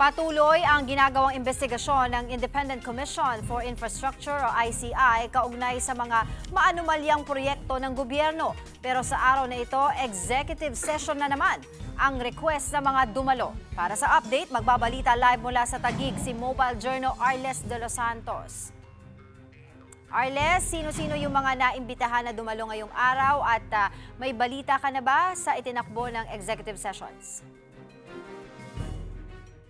Patuloy ang ginagawang investigasyon ng Independent Commission for Infrastructure o ICI kaugnay sa mga maanumalyang proyekto ng gobyerno. Pero sa araw na ito, executive session na naman ang request ng mga dumalo. Para sa update, magbabalita live mula sa Taguig si Mobile Journal Arles de los Santos. Arles, sino-sino yung mga naimbitahan na dumalo ngayong araw at may balita ka na ba sa itinakbo ng executive sessions?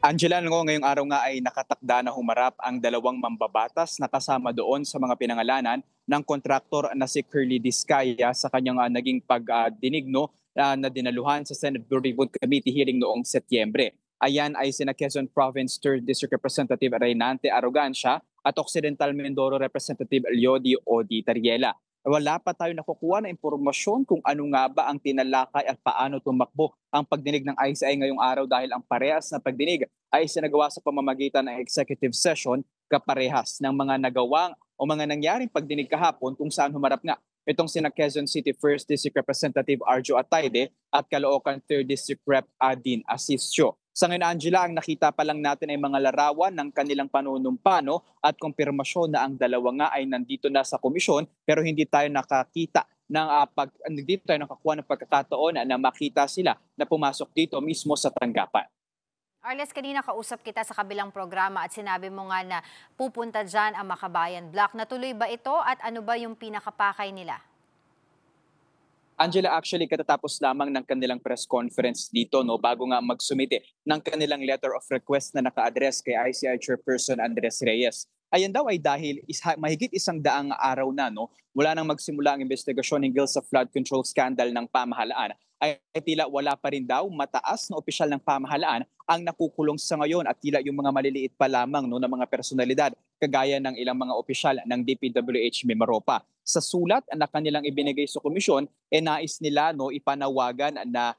Angela, ngayong araw nga ay nakatakda na humarap ang dalawang mambabatas na kasama doon sa mga pinangalanan ng kontraktor na si Curly Discaya sa kanyang naging pagdinig na dinaluhan sa Senate Blue Ribbon Committee hearing noong Setyembre. Ayan ay sina Quezon Province 3rd District Representative Reynante Arrogancia at Occidental Mindoro Representative Eliodi Odi Tariela. Wala pa tayo nakukuha na impormasyon kung ano nga ba ang tinalakay at paano tumakbo ang pagdinig ng ICI ngayong araw dahil ang parehas na pagdinig ay sinagawa sa pamamagitan ng executive session kaparehas ng mga nagawang o mga nangyaring pagdinig kahapon kung saan humarap nga itong sina Quezon City 1st District Representative Arjo Atayde at Caloocan 3rd District Rep Adin Asisio. Sa ngayon, Angela, ang nakita pa lang natin ay mga larawan ng kanilang panunumpano at kumpirmasyon na ang dalawa nga ay nandito na sa komisyon pero hindi tayo nakakita ng hindi tayo nakakuha ng pagkakataon na makita sila na pumasok dito mismo sa tanggapan. Arles, kanina kausap kita sa kabilang programa at sinabi mo nga na pupunta dyan ang Makabayan Block. Natuloy ba ito at ano ba yung pinakapakay nila? Angela, actually katatapos lamang ng kanilang press conference dito bago nga magsumite ng kanilang letter of request na naka-address kay ICI Chairperson Andres Reyes. Ayan daw ay dahil mahigit 100 araw na mula nang magsimula ang investigasyon hinggil sa flood control scandal ng pamahalaan ay tila wala pa rin daw mataas na opisyal ng pamahalaan ang nakukulong sa ngayon at tila yung mga maliliit pa lamang ng mga personalidad kagaya ng ilang mga opisyal ng DPWH Mimaropa. Sa sulat na kanilang ibinigay sa komisyon, nais nila ipanawagan na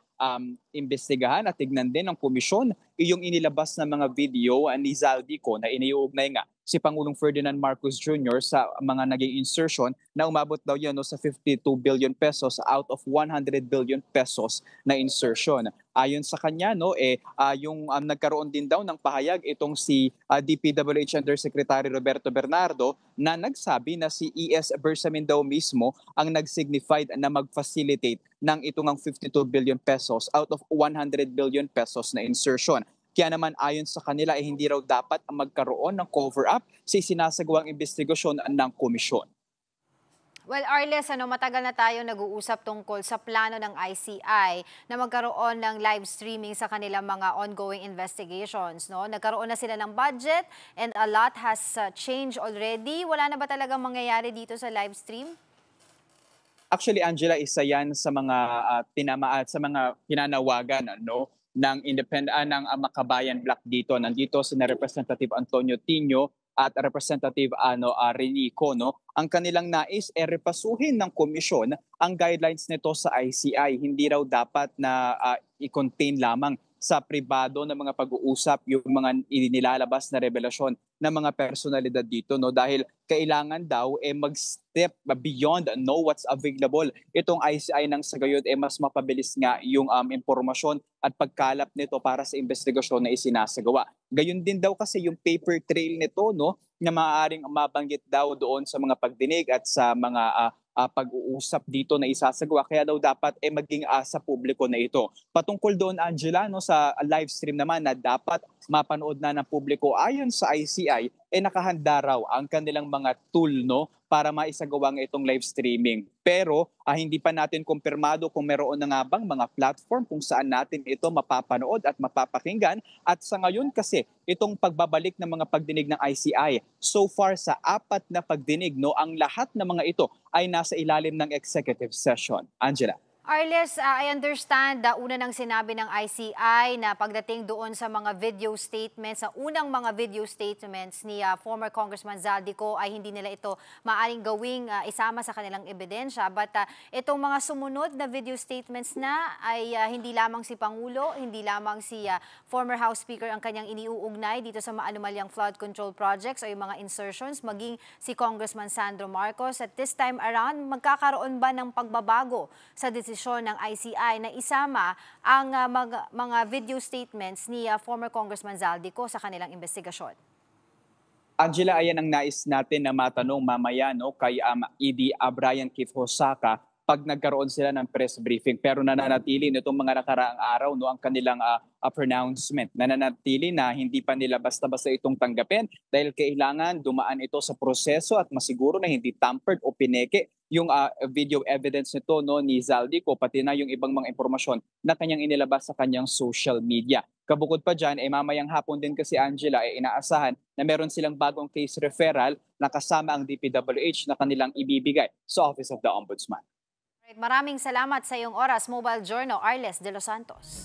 imbestigahan at tignan din ng komisyon yung inilabas na mga video ni Zaldico na iniuugnay nga si Pangulong Ferdinand Marcos Jr. sa mga naging insertion na umabot daw yan sa 52 billion pesos out of 100 billion pesos na insertion. Ayon sa kanya, yung nagkaroon din daw ng pahayag itong si DPWH Undersecretary Roberto Bernardo na nagsabi na si ES Bersamin daw mismo ang nag-signified na mag-facilitate ng itong 52 billion pesos out of 100 billion pesos na insertion. Kaya naman ayon sa kanila hindi raw dapat magkaroon ng cover-up sa sinasagawang investigasyon ng komisyon. Well, Arles, matagal na tayo nag-uusap tungkol sa plano ng ICI na magkaroon ng live streaming sa kanilang mga ongoing investigations. Nagkaroon na sila ng budget and a lot has changed already. Wala na ba talagang mangyayari dito sa live stream? Actually, Angela, isa yan sa mga pinanawagan ng ng Makabayan Block dito. Nandito si Representative Antonio Tino at Representative Renico. Ang kanilang nais repasuhin ng komisyon ang guidelines nito sa ICI. Hindi raw dapat na i-contain lamang sa pribado na mga pag-uusap yung mga inilalabas na revelasyon ng mga personalidad dito dahil kailangan daw mag-step beyond what's available. Itong ICI nang sa gayon mas mapabilis nga yung impormasyon at pagkalap nito para sa investigasyon na isinasagawa. Gayon din daw kasi yung paper trail nito na maaaring mabanggit daw doon sa mga pagdinig at sa mga pag-uusap dito na isasagawa. Kaya daw dapat maging sa publiko na ito. Patungkol doon, Angela, sa live stream naman na dapat mapanood na ng publiko ayon sa ICI, nakahanda raw ang kanilang mga tool para maisagawa itong live streaming. Pero hindi pa natin kumpirmado kung meron na nga bang mga platform kung saan natin ito mapapanood at mapapakinggan. At sa ngayon kasi, itong pagbabalik ng mga pagdinig ng ICI, so far sa 4 na pagdinig, ang lahat ng mga ito ay nasa ilalim ng executive session. Angela. Arles, I understand na una nang sinabi ng ICI na pagdating doon sa mga video statements, sa unang mga video statements ni former Congressman Zaldico ay hindi nila ito maaaring gawing isama sa kanilang ebidensya. But itong mga sumunod na video statements na ay hindi lamang si Pangulo, hindi lamang si former House Speaker ang kanyang iniuugnay dito sa maanumalyang flood control projects o yung mga insertions, maging si Congressman Sandro Marcos. At this time around, magkakaroon ba ng pagbabago sa desisyon komisyon ng ICI na isama ang mga video statements ni former Congressman Zaldico sa kanilang investigasyon? Angela, ayan ang nais natin na matanong mamaya no, kay ED Brian Keith Hosaka pag nagkaroon sila ng press briefing. Pero nananatili nitong mga nakaraang araw no, ang kanilang pronouncement. Nananatili na hindi pa nila basta-basta itong tanggapin dahil kailangan dumaan ito sa proseso at masiguro na hindi tampered o pineke yung video evidence nito no, ni Zaldico, pati na yung ibang mga impormasyon na kanyang inilabas sa kanyang social media. Kabukod pa dyan, mamayang hapon din kasi Angela ay inaasahan na meron silang bagong case referral na kasama ang DPWH na kanilang ibibigay sa Office of the Ombudsman. Maraming salamat sa iyong oras, Mobile Journal, Arles de los Santos.